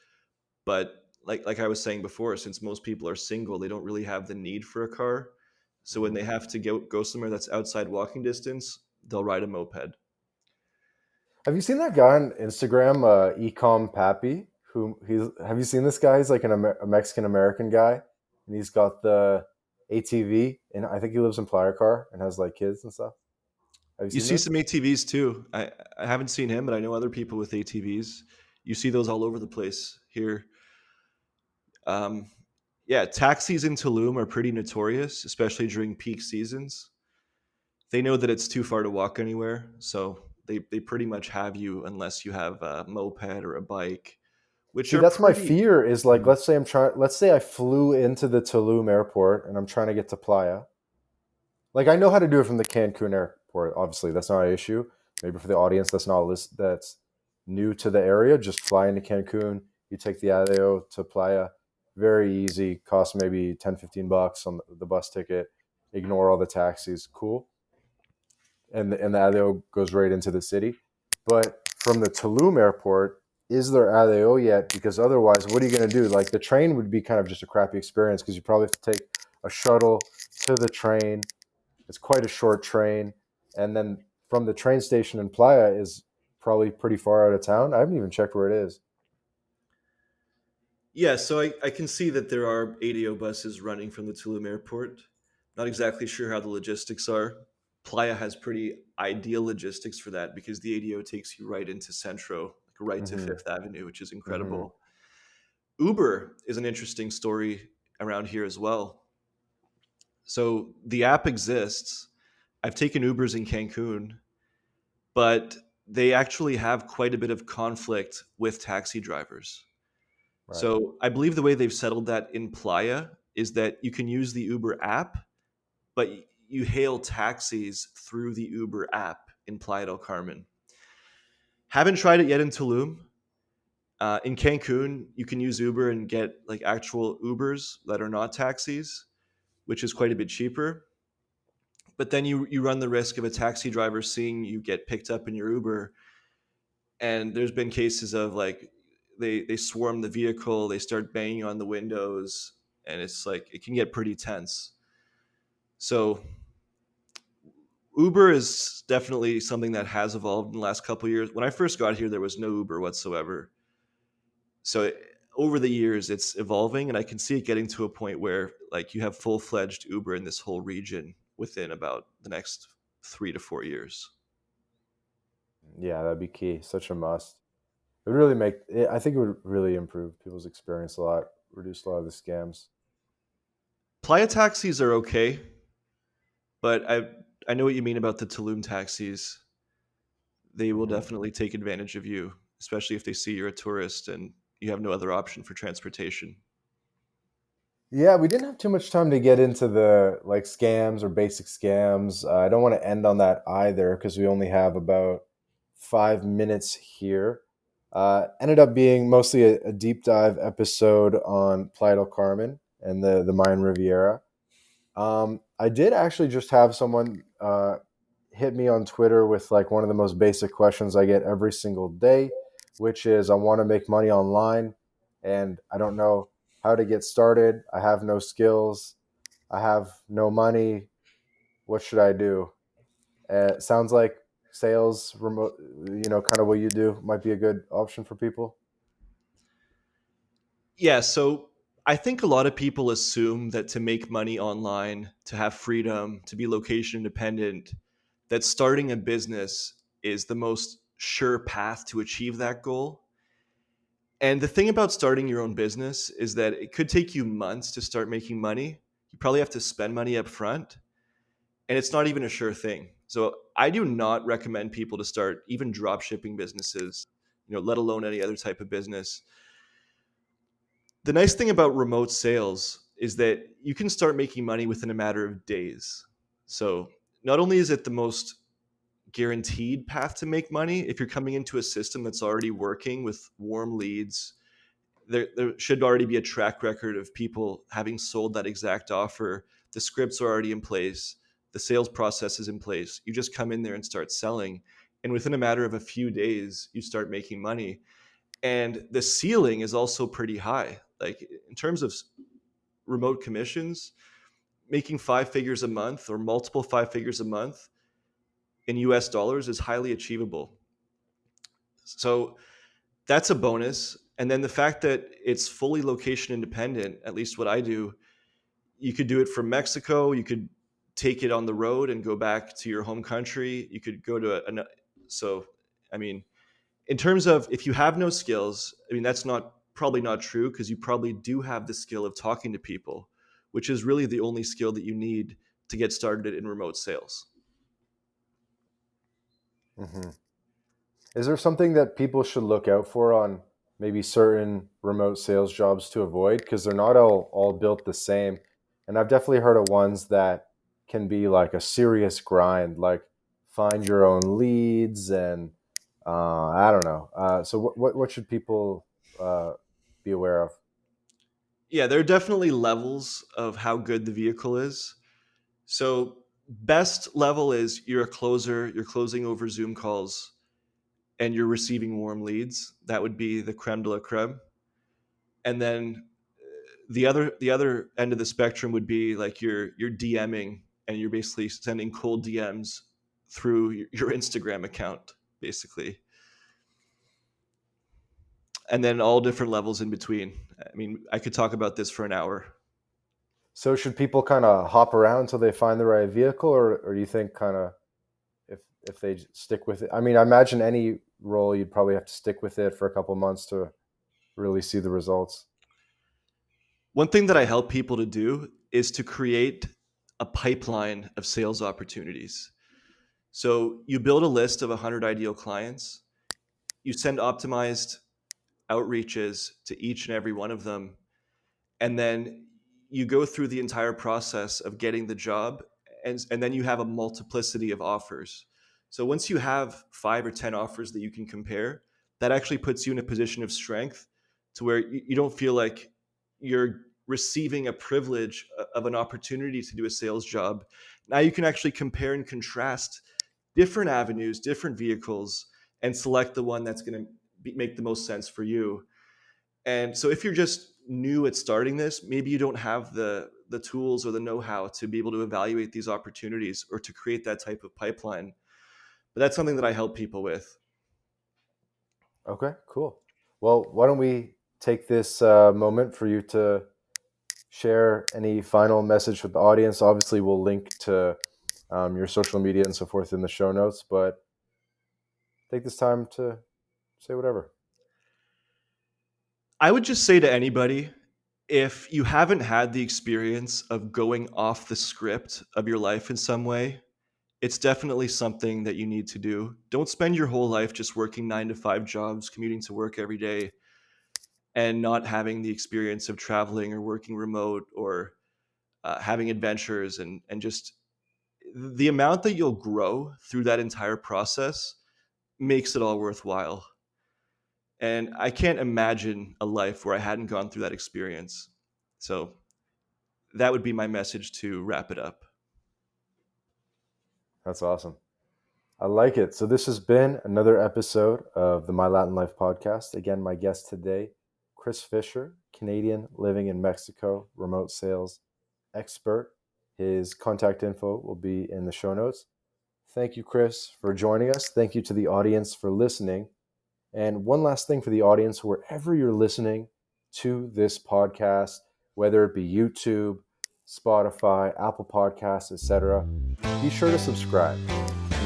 but like I was saying before, since most people are single, they don't really have the need for a car. So when Mhm. they have to go somewhere that's outside walking distance, they'll ride a moped. Have you seen that guy on Instagram, Ecom Pappy? Have you seen this guy? He's like a Mexican American guy, and he's got the ATV, and I think he lives in Playa Car and has like kids and stuff. Have you You seen see this? some ATVs too. I haven't seen him, but I know other people with ATVs. You see those all over the place here. Um, yeah, taxis in Tulum are pretty notorious, especially during peak seasons. They know that it's too far to walk anywhere, so they pretty much have you unless you have a moped or a bike, which See, are that's my pretty. fear. Is like, Mhm. let's say I flew into the Tulum airport and I'm trying to get to Playa. Like I know how to do it from the Cancun airport. Obviously, that's not an issue. Maybe for the audience that's new to the area, just fly into Cancun. You take the ADO to Playa. Very easy. Costs maybe 10-15 bucks on the bus ticket. Ignore all the taxis. Cool. And the ADO goes right into the city. But from the Tulum airport, is there ADO yet? Because otherwise, what are you going to do? Like the train would be kind of just a crappy experience because you probably have to take a shuttle to the train. It's quite a short train, and then from the train station in Playa is probably pretty far out of town. I haven't even checked where it is. Yeah, so I can see that there are ADO buses running from the Tulum airport. Not exactly sure how the logistics are. Playa has pretty ideal logistics for that because the ADO takes you right into Centro, like right to Mm-hmm. Fifth Avenue, which is Mm-hmm. incredible. Uber is an interesting story around here as well. So the app exists. I've taken Ubers in Cancun, but they actually have quite a bit of conflict with taxi drivers. Right. So I believe the way they've settled that in Playa is that you can use the Uber app, but you hail taxis through the Uber app in Playa del Carmen. Haven't tried it yet in Tulum. In Cancun, you can use Uber and get like actual Ubers that are not taxis. which is quite a bit cheaper. But then you run the risk of a taxi driver seeing you get picked up in your Uber, and there's been cases of like they swarm the vehicle, they start banging on the windows, and it's like it can get pretty tense. So Uber is definitely something that has evolved in the last couple of years. When I first got here, there was no Uber whatsoever. So over the years, it's evolving, and I can see it getting to a point where like you have full fledged Uber in this whole region within about the next 3 to 4 years. Yeah, that'd be key. Such a must. It would really make. I think it would really improve people's experience a lot, reduce a lot of the scams. Playa taxis are okay, but I know what you mean about the Tulum taxis. They will Hmm. definitely take advantage of you, especially if they see you're a tourist and you have no other option for transportation. Yeah, we didn't have too much time to get into the like scams or basic scams. I don't want to end on that either because we only have about 5 minutes here. Ended up being mostly a deep dive episode on Playa del Carmen and the Mayan Riviera. I did actually just have someone hit me on Twitter with like one of the most basic questions I get every single day, which is I want to make money online and I don't know how to get started. I have no skills. I have no money. What should I do? Sounds like sales, remote, kind of what you do might be a good option for people. Yeah, so I think a lot of people assume that to make money online, to have freedom, to be location independent, that starting a business is the most sure path to achieve that goal. And the thing about starting your own business is that it could take you months to start making money. You probably have to spend money up front, and it's not even a sure thing. So I do not recommend people to start even drop shipping businesses, let alone any other type of business. The nice thing about remote sales is that you can start making money within a matter of days. So not only is it the most guaranteed path to make money, if you're coming into a system that's already working with warm leads, there should already be a track record of people having sold that exact offer. The scripts are already in place. The sales process is in place. You just come in there and start selling. And within a matter of a few days, you start making money. And the ceiling is also pretty high. Like in terms of remote commissions, making 5 figures a month or multiple 5 figures a month in US dollars is highly achievable. So that's a bonus. And then the fact that it's fully location independent, at least what I do, you could do it from Mexico. You could take it on the road and go back to your home country. You could go to so, I mean, in terms of if you have no skills, I mean, that's not probably not true because you probably do have the skill of talking to people, which is really the only skill that you need to get started in remote sales. Hmm. Is there something that people should look out for on maybe certain remote sales jobs to avoid? Because they're not all built the same. And I've definitely heard of ones that can be like a serious grind, like find your own leads and I don't know. So what should people uh, be aware of? Yeah, there are definitely levels of how good the vehicle is. So, best level is you're a closer, you're closing over Zoom calls, and you're receiving warm leads. That would be the creme de la creme. And then the other end of the spectrum would be like you're DMing and you're basically sending cold DMs through your Instagram account, basically. And then all different levels in between. I mean, I could talk about this for an hour. So should people kind of hop around until they find the right vehicle, or do you think kind of if they stick with it? I mean, I imagine any role you'd probably have to stick with it for a couple months to really see the results. One thing that I help people to do is to create a pipeline of sales opportunities. So you build a list of 100 ideal clients, you send optimized outreaches to each and every one of them, and then you go through the entire process of getting the job, and then you have a multiplicity of offers. So once you have 5 or 10 offers that you can compare, that actually puts you in a position of strength to where you don't feel like you're receiving a privilege of an opportunity to do a sales job, now you can actually compare and contrast different avenues, different vehicles, and select the one that's going to make the most sense for you. And so if you're just new at starting this, maybe you don't have the tools or the know-how to be able to evaluate these opportunities or to create that type of pipeline. But that's something that I help people with. Okay, cool. Well, why don't we take this moment for you to share any final message with the audience? Obviously, we'll link to your social media and so forth in the show notes, but take this time to say whatever. I would just say to anybody, if you haven't had the experience of going off the script of your life in some way, it's definitely something that you need to do. Don't spend your whole life just working 9 to 5 jobs, commuting to work every day, and not having the experience of traveling or working remote or having adventures and just the amount that you'll grow through that entire process makes it all worthwhile. And I can't imagine a life where I hadn't gone through that experience. So that would be my message to wrap it up. That's awesome. I like it. So this has been another episode of the My Latin Life podcast. Again, my guest today, Chris Fischer, Canadian living in Mexico, remote sales expert. His contact info will be in the show notes. Thank you, Chris, for joining us. Thank you to the audience for listening. And one last thing for the audience, wherever you're listening to this podcast, whether it be YouTube, Spotify, Apple Podcasts, etc., be sure to subscribe.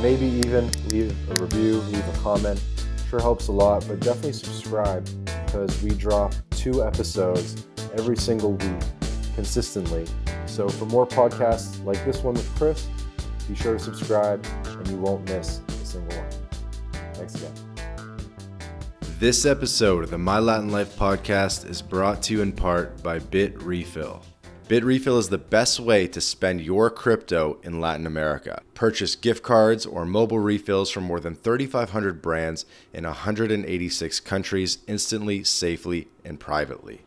Maybe even leave a review, leave a comment. Sure helps a lot, but definitely subscribe because we drop 2 episodes every single week consistently. So for more podcasts like this one with Chris, be sure to subscribe and you won't miss a single one. Thanks again. This episode of the My Latin Life podcast is brought to you in part by Bit Refill. Bit Refill is the best way to spend your crypto in Latin America. Purchase gift cards or mobile refills from more than 3,500 brands in 186 countries instantly, safely, and privately.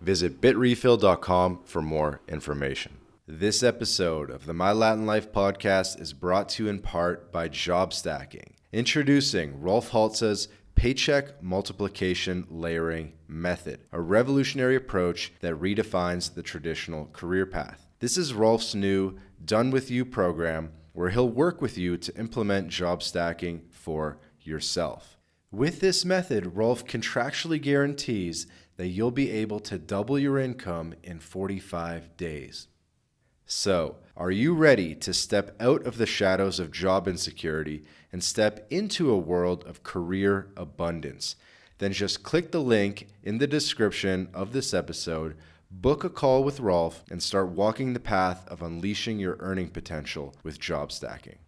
Visit bitrefill.com for more information. This episode of the My Latin Life podcast is brought to you in part by Job Stacking. Introducing Rolf Haltza's Paycheck Multiplication Layering Method, a revolutionary approach that redefines the traditional career path. This is Rolf's new Done With You program where he'll work with you to implement job stacking for yourself. With this method, Rolf contractually guarantees that you'll be able to double your income in 45 days. So, are you ready to step out of the shadows of job insecurity and step into a world of career abundance? Then just click the link in the description of this episode, book a call with Rolf, and start walking the path of unleashing your earning potential with job stacking.